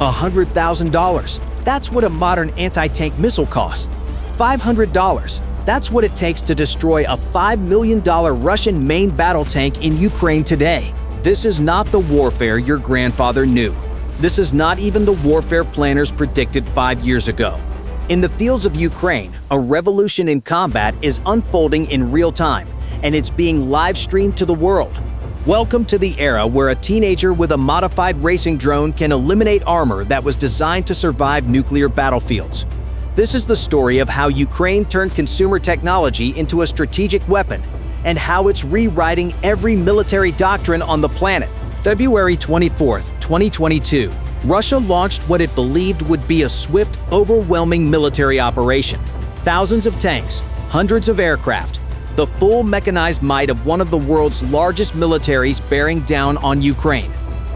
$100,000. That's what a modern anti-tank missile costs. $500. That's what it takes to destroy a $5 million Russian main battle tank in Ukraine today. This is not the warfare your grandfather knew. This is not even the warfare planners predicted 5 years ago. In the fields of Ukraine, a revolution in combat is unfolding in real time, and it's being live-streamed to the world. Welcome to the era where a teenager with a modified racing drone can eliminate armor that was designed to survive nuclear battlefields. This is the story of how Ukraine turned consumer technology into a strategic weapon and how it's rewriting every military doctrine on the planet. February 24, 2022, Russia launched what it believed would be a swift, overwhelming military operation. Thousands of tanks, hundreds of aircraft, the full mechanized might of one of the world's largest militaries bearing down on Ukraine.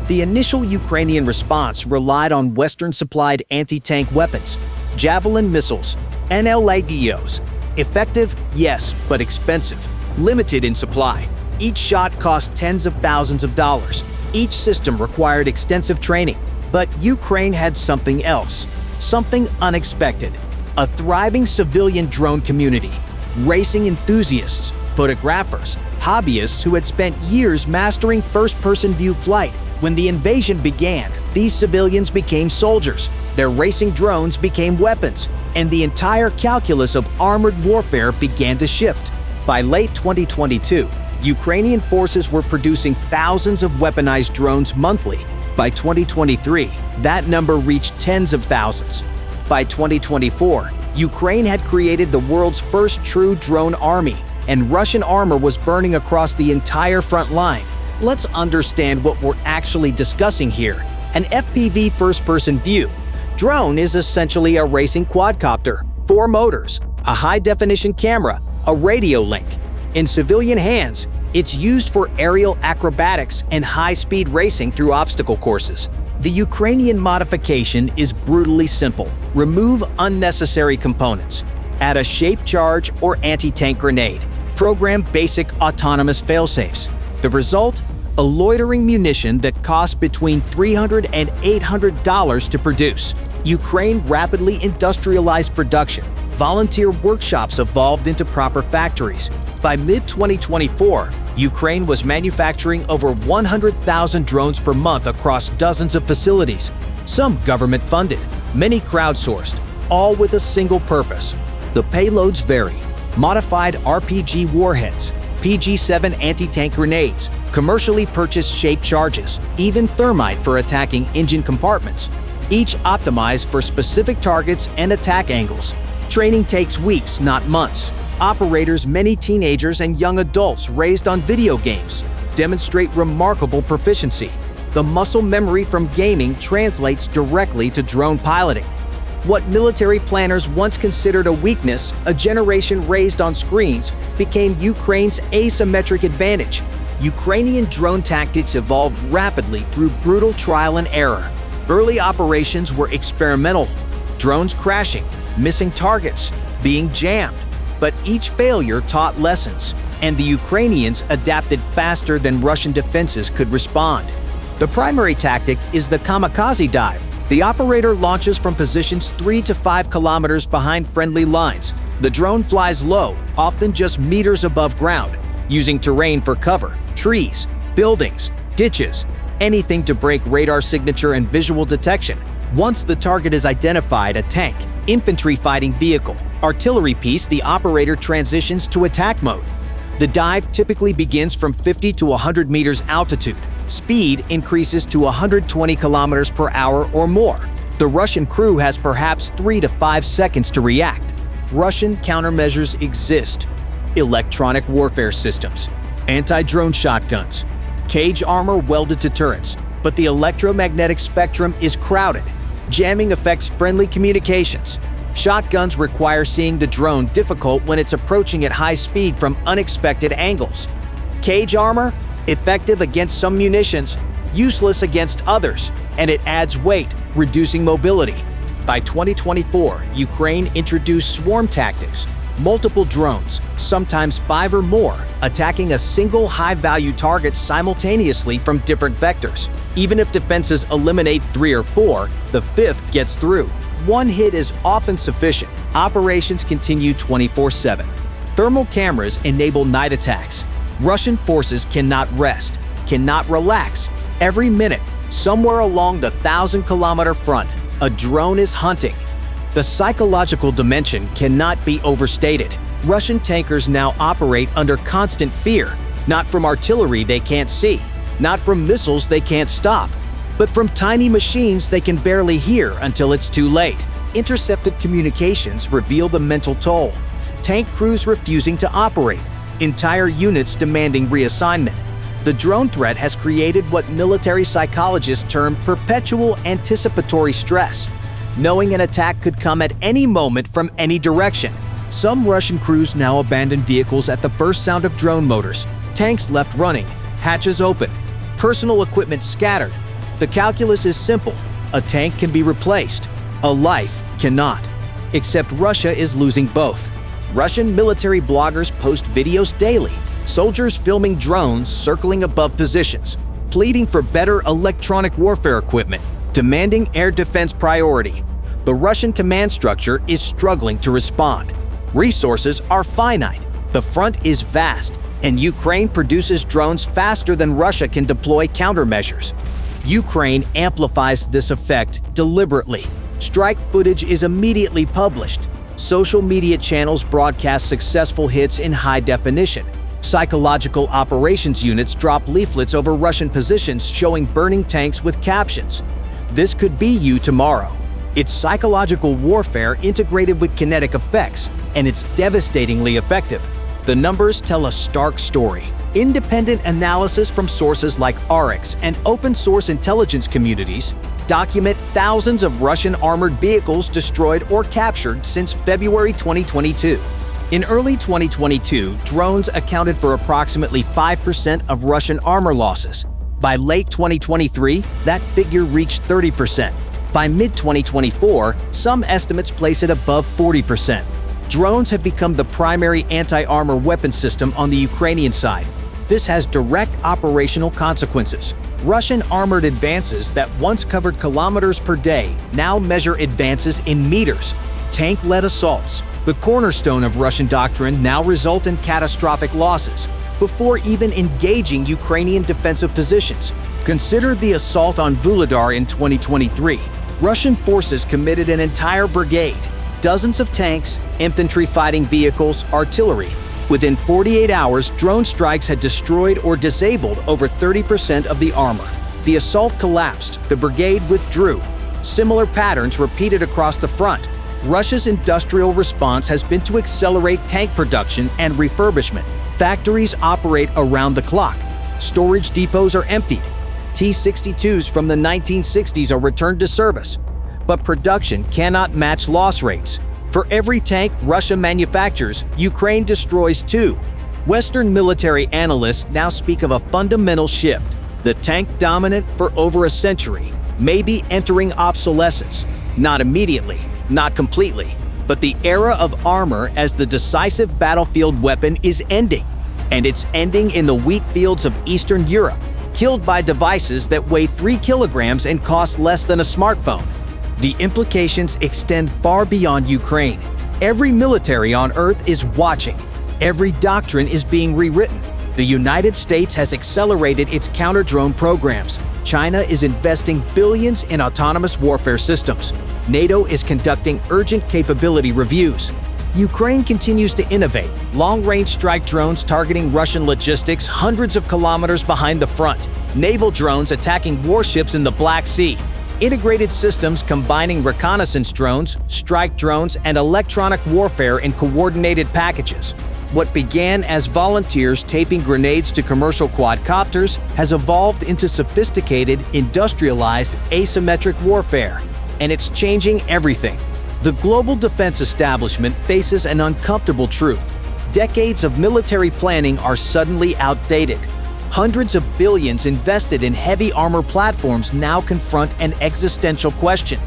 The initial Ukrainian response relied on Western-supplied anti-tank weapons, Javelin missiles, NLADOs. Effective, yes, but expensive. Limited in supply. Each shot cost tens of thousands of dollars. Each system required extensive training. But Ukraine had something else. Something unexpected. A thriving civilian drone community. Racing enthusiasts, photographers, hobbyists who had spent years mastering first-person view flight. When the invasion began, these civilians became soldiers. Their racing drones became weapons, and the entire calculus of armored warfare began to shift. By late 2022, Ukrainian forces were producing thousands of weaponized drones monthly. By 2023, that number reached tens of thousands. By 2024, Ukraine had created the world's first true drone army, and Russian armor was burning across the entire front line. Let's understand what we're actually discussing here. An FPV first-person view. Drone is essentially a racing quadcopter, 4 motors, a high-definition camera, a radio link. In civilian hands, it's used for aerial acrobatics and high-speed racing through obstacle courses. The Ukrainian modification is brutally simple. Remove unnecessary components. Add a shaped charge or anti-tank grenade. Program basic autonomous failsafes. The result? A loitering munition that costs between $300 and $800 to produce. Ukraine rapidly industrialized production. Volunteer workshops evolved into proper factories. By mid-2024, Ukraine was manufacturing over 100,000 drones per month across dozens of facilities. Some government-funded, many crowdsourced, all with a single purpose. The payloads vary. Modified RPG warheads, PG-7 anti-tank grenades, commercially purchased shaped charges, even thermite for attacking engine compartments, each optimized for specific targets and attack angles. Training takes weeks, not months. Operators, many teenagers and young adults raised on video games, demonstrate remarkable proficiency. The muscle memory from gaming translates directly to drone piloting. What military planners once considered a weakness, a generation raised on screens, became Ukraine's asymmetric advantage. Ukrainian drone tactics evolved rapidly through brutal trial and error. Early operations were experimental, drones crashing, missing targets, being jammed. But each failure taught lessons, and the Ukrainians adapted faster than Russian defenses could respond. The primary tactic is the kamikaze dive. The operator launches from positions 3 to 5 kilometers behind friendly lines. The drone flies low, often just meters above ground, using terrain for cover, trees, buildings, ditches, anything to break radar signature and visual detection. Once the target is identified, a tank, infantry fighting vehicle, artillery piece, the operator transitions to attack mode. The dive typically begins from 50 to 100 meters altitude. Speed increases to 120 kilometers per hour or more. The Russian crew has perhaps 3 to 5 seconds to react. Russian countermeasures exist. Electronic warfare systems, anti-drone shotguns, cage armor welded to turrets, but the electromagnetic spectrum is crowded. Jamming affects friendly communications. Shotguns require seeing the drone difficult when it's approaching at high speed from unexpected angles. Cage armor? Effective against some munitions, useless against others, and it adds weight, reducing mobility. By 2024, Ukraine introduced swarm tactics, Multiple drones, sometimes 5 or more, attacking a single high-value target simultaneously from different vectors. Even if defenses eliminate 3 or 4, the 5th gets through. One hit is often sufficient. Operations continue 24/7. Thermal cameras enable night attacks. Russian forces cannot rest, cannot relax. Every minute, somewhere along the 1,000-kilometer front, a drone is hunting. The psychological dimension cannot be overstated. Russian tankers now operate under constant fear, not from artillery they can't see, not from missiles they can't stop, but from tiny machines they can barely hear until it's too late. Intercepted communications reveal the mental toll. Tank crews refusing to operate, entire units demanding reassignment. The drone threat has created what military psychologists term perpetual anticipatory stress, knowing an attack could come at any moment from any direction. Some Russian crews now abandon vehicles at the first sound of drone motors, tanks left running, hatches open, personal equipment scattered. The calculus is simple: a tank can be replaced, a life cannot. Except Russia is losing both. Russian military bloggers post videos daily, soldiers filming drones circling above positions, pleading for better electronic warfare equipment, demanding air defense priority. The Russian command structure is struggling to respond. Resources are finite, the front is vast, and Ukraine produces drones faster than Russia can deploy countermeasures. Ukraine amplifies this effect deliberately. Strike footage is immediately published. Social media channels broadcast successful hits in high definition. Psychological operations units drop leaflets over Russian positions showing burning tanks with captions, "This could be you tomorrow." It's psychological warfare integrated with kinetic effects, and it's devastatingly effective. The numbers tell a stark story. Independent analysis from sources like Oryx and open-source intelligence communities document thousands of Russian armored vehicles destroyed or captured since February 2022. In early 2022, drones accounted for approximately 5% of Russian armor losses. By late 2023, that figure reached 30%. By mid-2024, some estimates place it above 40%. Drones have become the primary anti-armor weapon system on the Ukrainian side. This has direct operational consequences. Russian armored advances that once covered kilometers per day now measure advances in meters. Tank-led assaults, the cornerstone of Russian doctrine, now result in catastrophic losses before even engaging Ukrainian defensive positions. Consider the assault on Vuhledar in 2023. Russian forces committed an entire brigade, dozens of tanks, infantry fighting vehicles, artillery. Within 48 hours, drone strikes had destroyed or disabled over 30% of the armor. The assault collapsed, the brigade withdrew. Similar patterns repeated across the front. Russia's industrial response has been to accelerate tank production and refurbishment. Factories operate around the clock. Storage depots are emptied. T-62s from the 1960s are returned to service. But production cannot match loss rates. For every tank Russia manufactures, Ukraine destroys 2. Western military analysts now speak of a fundamental shift. The tank dominant for over a century may be entering obsolescence. Not immediately, not completely, but the era of armor as the decisive battlefield weapon is ending. And it's ending in the wheat fields of Eastern Europe, killed by devices that weigh 3 kilograms and cost less than a smartphone. The implications extend far beyond Ukraine. Every military on Earth is watching. Every doctrine is being rewritten. The United States has accelerated its counter-drone programs. China is investing billions in autonomous warfare systems. NATO is conducting urgent capability reviews. Ukraine continues to innovate, long-range strike drones targeting Russian logistics hundreds of kilometers behind the front, naval drones attacking warships in the Black Sea, integrated systems combining reconnaissance drones, strike drones, and electronic warfare in coordinated packages. What began as volunteers taping grenades to commercial quadcopters has evolved into sophisticated, industrialized, asymmetric warfare, and it's changing everything. The global defense establishment faces an uncomfortable truth. Decades of military planning are suddenly outdated. Hundreds of billions invested in heavy armor platforms now confront an existential question.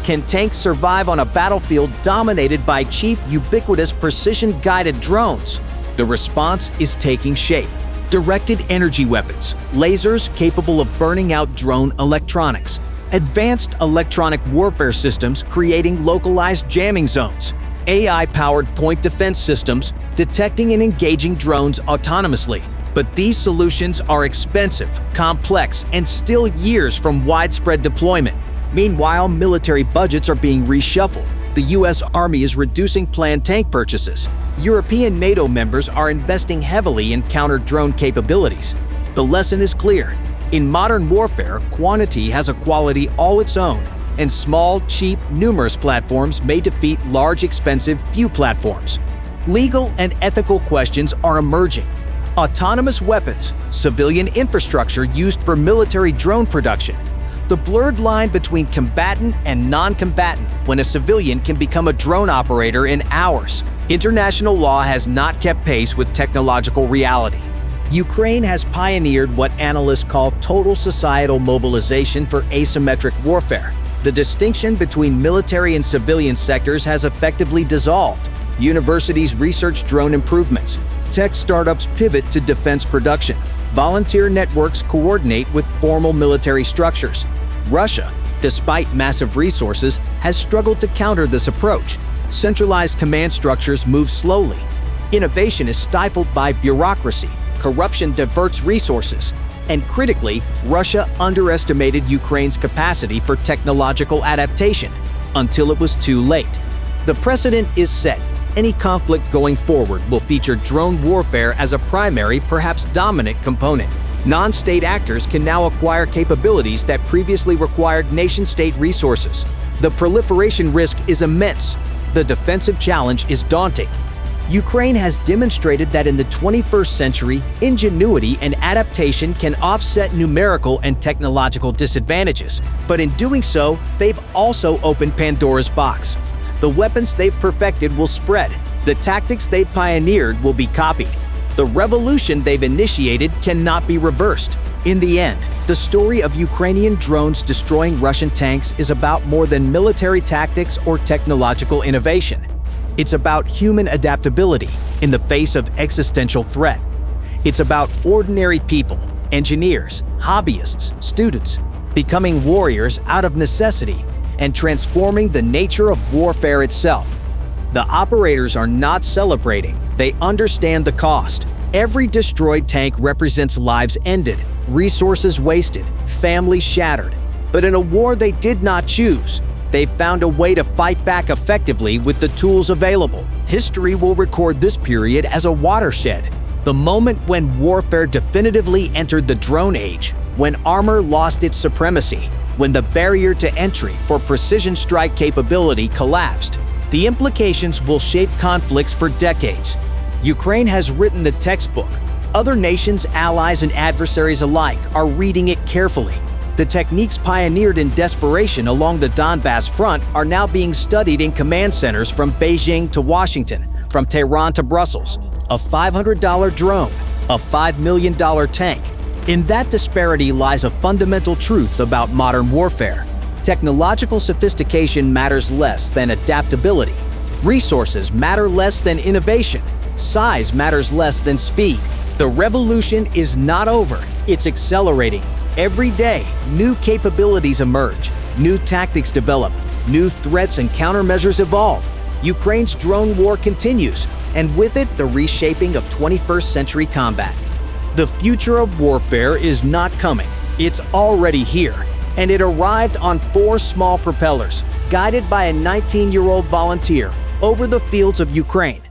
Can tanks survive on a battlefield dominated by cheap, ubiquitous, precision-guided drones? The response is taking shape. Directed energy weapons, lasers capable of burning out drone electronics, advanced electronic warfare systems creating localized jamming zones, AI-powered point defense systems detecting and engaging drones autonomously. But these solutions are expensive, complex, and still years from widespread deployment. Meanwhile, military budgets are being reshuffled. The U.S. Army is reducing planned tank purchases. European NATO members are investing heavily in counter-drone capabilities. The lesson is clear. In modern warfare, quantity has a quality all its own, and small, cheap, numerous platforms may defeat large, expensive, few platforms. Legal and ethical questions are emerging. Autonomous weapons, civilian infrastructure used for military drone production, the blurred line between combatant and non-combatant when a civilian can become a drone operator in hours. International law has not kept pace with technological reality. Ukraine has pioneered what analysts call total societal mobilization for asymmetric warfare. The distinction between military and civilian sectors has effectively dissolved. Universities research drone improvements. Tech startups pivot to defense production. Volunteer networks coordinate with formal military structures. Russia, despite massive resources, has struggled to counter this approach. Centralized command structures move slowly. Innovation is stifled by bureaucracy. Corruption diverts resources. And critically, Russia underestimated Ukraine's capacity for technological adaptation until it was too late. The precedent is set. Any conflict going forward will feature drone warfare as a primary, perhaps dominant component. Non-state actors can now acquire capabilities that previously required nation-state resources. The proliferation risk is immense. The defensive challenge is daunting. Ukraine has demonstrated that in the 21st century, ingenuity and adaptation can offset numerical and technological disadvantages. But in doing so, they've also opened Pandora's box. The weapons they've perfected will spread. The tactics they've pioneered will be copied. The revolution they've initiated cannot be reversed. In the end, the story of Ukrainian drones destroying Russian tanks is about more than military tactics or technological innovation. It's about human adaptability in the face of existential threat. It's about ordinary people, engineers, hobbyists, students, becoming warriors out of necessity and transforming the nature of warfare itself. The operators are not celebrating, they understand the cost. Every destroyed tank represents lives ended, resources wasted, families shattered. But in a war they did not choose, they've found a way to fight back effectively with the tools available. History will record this period as a watershed, the moment when warfare definitively entered the drone age, when armor lost its supremacy, when the barrier to entry for precision strike capability collapsed. The implications will shape conflicts for decades. Ukraine has written the textbook. Other nations, allies, and adversaries alike are reading it carefully. The techniques pioneered in desperation along the Donbass front are now being studied in command centers from Beijing to Washington, from Tehran to Brussels. A $500 drone, a $5 million tank. In that disparity lies a fundamental truth about modern warfare. Technological sophistication matters less than adaptability. Resources matter less than innovation. Size matters less than speed. The revolution is not over, it's accelerating. Every day, new capabilities emerge, new tactics develop, new threats and countermeasures evolve. Ukraine's drone war continues, and with it, the reshaping of 21st century combat. The future of warfare is not coming, it's already here, and it arrived on 4 small propellers, guided by a 19-year-old volunteer over the fields of Ukraine.